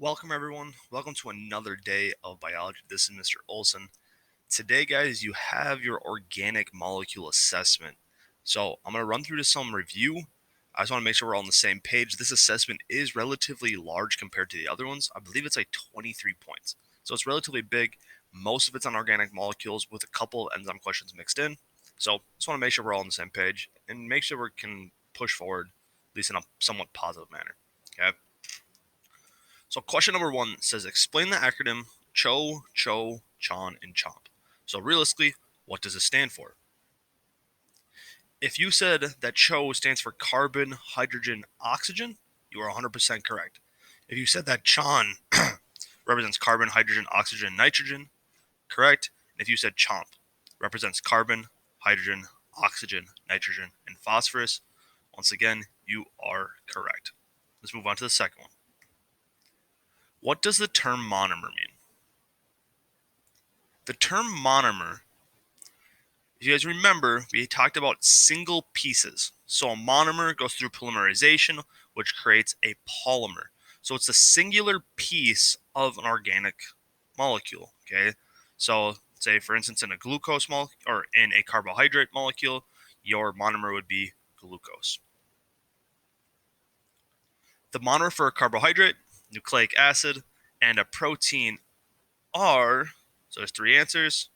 Welcome everyone. Welcome to another day of biology. This is Mr. Olson. Today, guys, you have your organic molecule assessment. So I'm going to run through to some review. I just want to make sure we're all on the same page. This assessment is relatively large compared to the other ones. I believe it's like 23 points. So it's relatively big. Most of it's on organic molecules with a couple of enzyme questions mixed in. So just want to make sure we're all on the same page and make sure we can push forward, at least in a somewhat positive manner. Okay. So question number 1 says, explain the acronym CHO, CHO, CHON, and CHOMP. So realistically, what does it stand for? If you said that CHO stands for carbon, hydrogen, oxygen, you are 100% correct. If you said that CHON represents carbon, hydrogen, oxygen, nitrogen, correct. And if you said CHOMP represents carbon, hydrogen, oxygen, nitrogen, and phosphorus, once again, you are correct. Let's move on to the second one. What does the term monomer mean? The term monomer, if you guys remember, we talked about single pieces. So a monomer goes through polymerization, which creates a polymer. So it's a singular piece of an organic molecule. Okay. So say, for instance, in a glucose molecule or in a carbohydrate molecule, your monomer would be glucose. The monomer for a carbohydrate, nucleic acid, and a protein are, so there's 3 answers.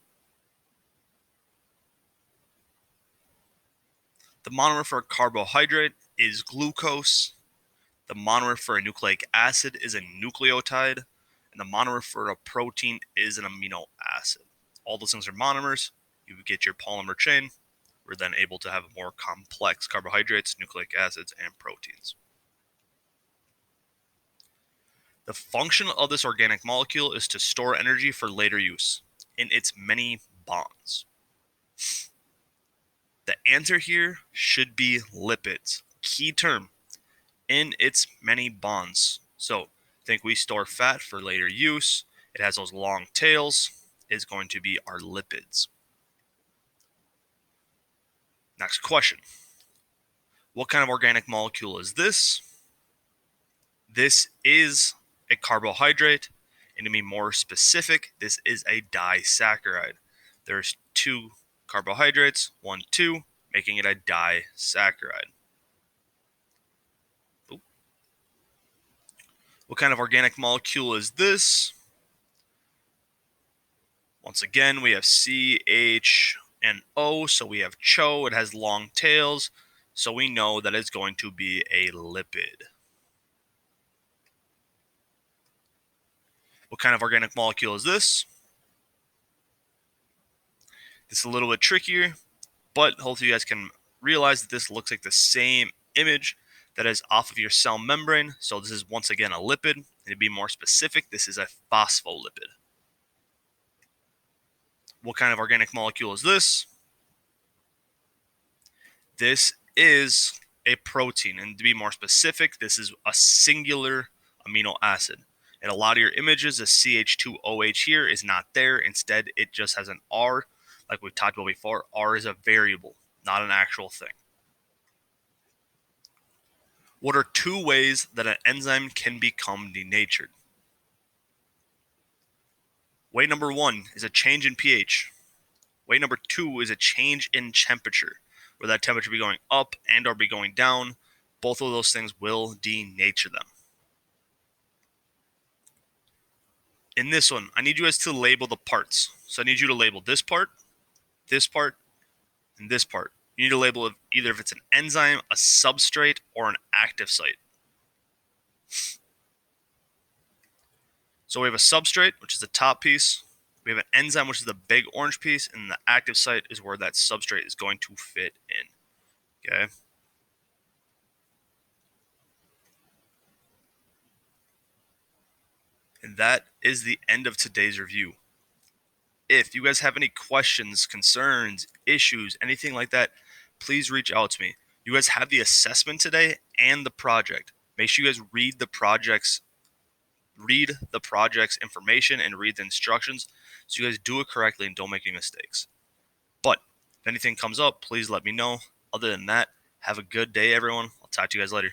The monomer for a carbohydrate is glucose. The monomer for a nucleic acid is a nucleotide. And the monomer for a protein is an amino acid. All those things are monomers. You get your polymer chain. We're then able to have more complex carbohydrates, nucleic acids, and proteins. The function of this organic molecule is to store energy for later use in its many bonds. The answer here should be lipids. Key term, in its many bonds. So think we store fat for later use. It has those long tails. Is going to be our lipids. Next question. What kind of organic molecule is this? This is a carbohydrate. And to be more specific, this is a disaccharide. There's 2 carbohydrates, 1, 2, making it a disaccharide. What kind of organic molecule is this? Once again, we have C, H, and O, so we have CHO. It has long tails, so we know that it's going to be a lipid. What kind of organic molecule is this? This is a little bit trickier, but hopefully you guys can realize that this looks like the same image that is off of your cell membrane. So this is once again a lipid. And to be more specific, this is a phospholipid. What kind of organic molecule is this? This is a protein. And to be more specific, this is a singular amino acid. And a lot of your images, the CH2OH here is not there. Instead, it just has an R. Like we've talked about before, R is a variable, not an actual thing. What are 2 ways that an enzyme can become denatured? Way number 1 is a change in pH. Way number 2 is a change in temperature, where that temperature be going up and or be going down. Both of those things will denature them. In this one, I need you guys to label the parts. So I need you to label this part, and this part. You need to label it either if it's an enzyme, a substrate, or an active site. So we have a substrate, which is the top piece. We have an enzyme, which is the big orange piece, and the active site is where that substrate is going to fit in. Okay. And that is the end of today's review. If you guys have any questions, concerns, issues, anything like that, please reach out to me. You guys have the assessment today and the project. Make sure you guys read the project's information and read the instructions so you guys do it correctly and don't make any mistakes. But if anything comes up, please let me know. Other than that, have a good day, everyone. I'll talk to you guys later.